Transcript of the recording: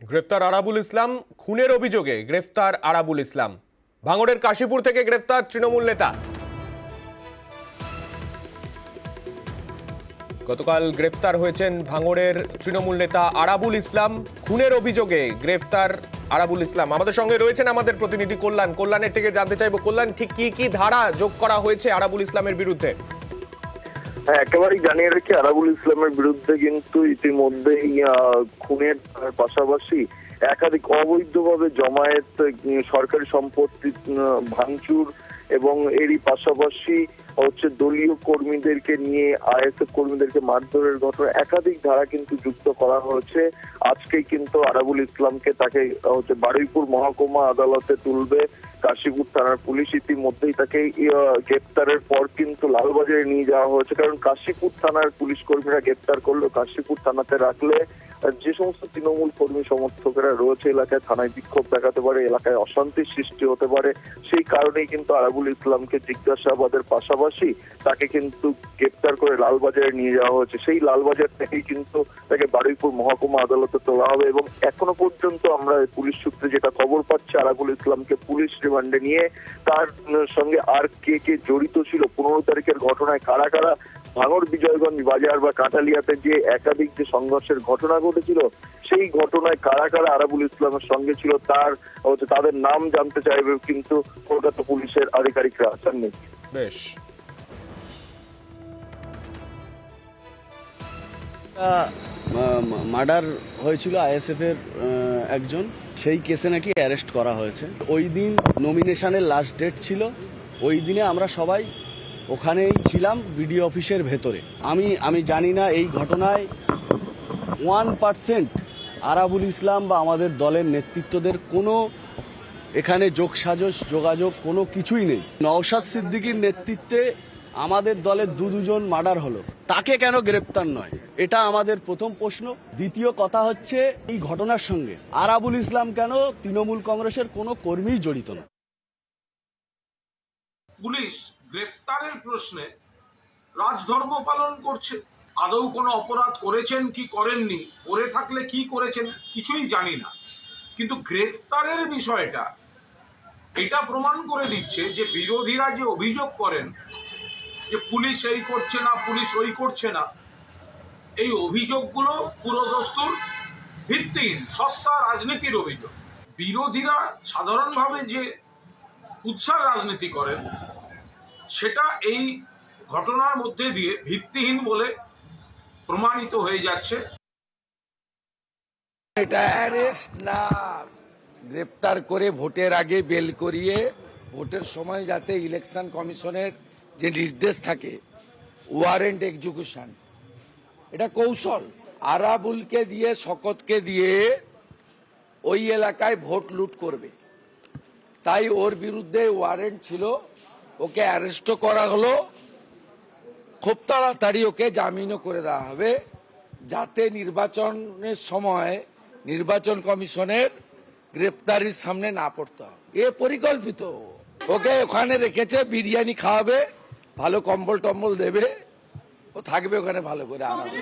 গ্রেফতার আরাবুল ইসলাম। খুনের অভিযোগে গ্রেফতার আরাবুল ইসলাম। ভাঙড়ের কাশীপুর থেকে গ্রেফতার তৃণমূল নেতা। গতকাল গ্রেফতার হয়েছেন ভাঙড়ের তৃণমূল নেতা আরাবুল ইসলাম। খুনের অভিযোগে গ্রেফতার আরাবুল ইসলাম। আমাদের সঙ্গে রয়েছেন আমাদের প্রতিনিধি কল্যাণের থেকে জানতে চাইবো, কল্যাণ, ঠিক কি কি ধারা যোগ করা হয়েছে আরাবুল ইসলামের বিরুদ্ধে? হ্যাঁ, একেবারেই জানিয়ে রেখে আরাবুল ইসলামের বিরুদ্ধে কিন্তু ইতিমধ্যেই খুনের পাশাপাশি একাধিক অবৈধভাবে জমায়েত, সরকারি সম্পত্তি ভাঙচুর এবং এরই পাশাপাশি দলীয় কর্মীদেরকে নিয়ে আইএসএফ কর্মীদেরকে মারধরের ঘটনা একাধিক ধারা কিন্তু যুক্ত করা হয়েছে। আজকেই কিন্তু আরাবুল ইসলামকে তাকে বারুইপুর মহকুমা আদালতে তুলবে কাশীপুর থানার পুলিশ। ইতিমধ্যেই তাকে গ্রেপ্তারের পর কিন্তু লালবাজারে নিয়ে যাওয়া হয়েছে, কারণ কাশীপুর থানার পুলিশ কর্মীরা গ্রেপ্তার করলেও কাশীপুর থানাতে রাখলে যে সমস্ত তৃণমূল কর্মী সমর্থকেরা রয়েছে এলাকায় থানায় বিক্ষোভ দেখাতে পারে, এলাকায় অশান্তির সৃষ্টি হতে পারে। সেই কারণেই কিন্তু আরাবুল ইসলামকে জিজ্ঞাসাবাদের পাশাপাশি তাকে কিন্তু গ্রেপ্তার করে লালবাজারে নিয়ে যাওয়া হয়েছে। সেই লালবাজার থেকেই কিন্তু তাকে বারুইপুর মহকুমা আদালতে তোলা হবে এবং এখনো পর্যন্ত আমরা পুলিশ সূত্রে যেটা খবর পাচ্ছি, আরাবুল ইসলামকে পুলিশ রিমান্ডে নিয়ে তার সঙ্গে আর কে কে জড়িত ছিল, 15 তারিখের ঘটনায় কারা কারা ভাঙড় বিজয়গঞ্জ বাজার বা কাটালিয়াতে যে একাধিক যে সংঘর্ষের ঘটনা ঘটেছিল, সেই ঘটনায় কারা কারা আরাবুল ইসলামের সঙ্গে ছিল তাদের নাম জানতে চাইবে কিন্তু কলকাতা পুলিশের আধিকারিকরা আছেন। বেশ, মার্ডার হয়েছিল আইএসএফ এর একজন, সেই কেসে নাকি অ্যারেস্ট করা হয়েছে। ওই দিন নমিনেশনের লাস্ট ডেট ছিল, ওই দিনে আমরা সবাই ওখানেই ছিলাম বিডিও অফিসের ভেতরে। আমি জানি না এই ঘটনায় 1% আরাবুল ইসলাম বা আমাদের দলের নেতৃত্বদের কোনো এখানে যোগাযোগ কোনো কিছুই নেই। নওশাদ সিদ্দিকীর নেতৃত্বে আমাদের দলের দুজন মার্ডার হলো, তাকে কেন গ্রেপ্তার নয়, এটা আমাদের প্রথম প্রশ্ন। দ্বিতীয় কথা হচ্ছে, এই ঘটনার সঙ্গে আরাবুল ইসলাম কেন তৃণমূল কংগ্রেসের কোনো কর্মী জড়িত না। পুলিশ গ্রেফতারের প্রশ্নে রাজধর্ম পালন করছে। আদৌ কোনো অপরাধ করেছেন কি করেননি, করে থাকলে কি করেছেন কিছুই জানি না, কিন্তু গ্রেফতারের বিষয়টা এটা প্রমাণ করে দিচ্ছে যে বিরোধীরা যে অভিযোগ করেন যে পুলিশ এই করছে না, পুলিশ ওই করছে না, এই অভিযোগগুলো পুরোদস্তুর ভিত্তিহীন, সস্তা রাজনীতির অভিযোগ। বিরোধীরা সাধারণভাবে যে উৎসার রাজনীতি করেন সেটা এই ঘটনার মধ্যে দিয়ে ভিত্তিহীন বলে প্রমাণিত হয়ে যাচ্ছে। এটা অ্যারেস্ট না, গ্রেপ্তার করে ভোটের আগে বেল করিয়ে ভোটের সময় যাতে ইলেকশন কমিশনের যে নির্দেশ থাকে ওয়ারেন্ট এক্সিকিউশন, এটা কৌশল। আরাবুলকে দিয়ে, শকতকে দিয়ে ওই এলাকায় ভোট লুট করবে, তাই ওর বিরুদ্ধে ওয়ারেন্ট ছিল, ওকে অ্যারেস্টও করা হলো, খুব তাড়াতাড়ি ওকে জামিনও করে দেওয়া হবে, যাতে নির্বাচনের সময় নির্বাচন কমিশনের গ্রেপ্তারির সামনে না পড়তে হয়। এ পরিকল্পিত। ওকে ওখানে রেখেছে, বিরিয়ানি খাওয়াবে, ভালো কম্বল টম্বল দেবে, ও থাকবে ওখানে ভালো করে আরামে।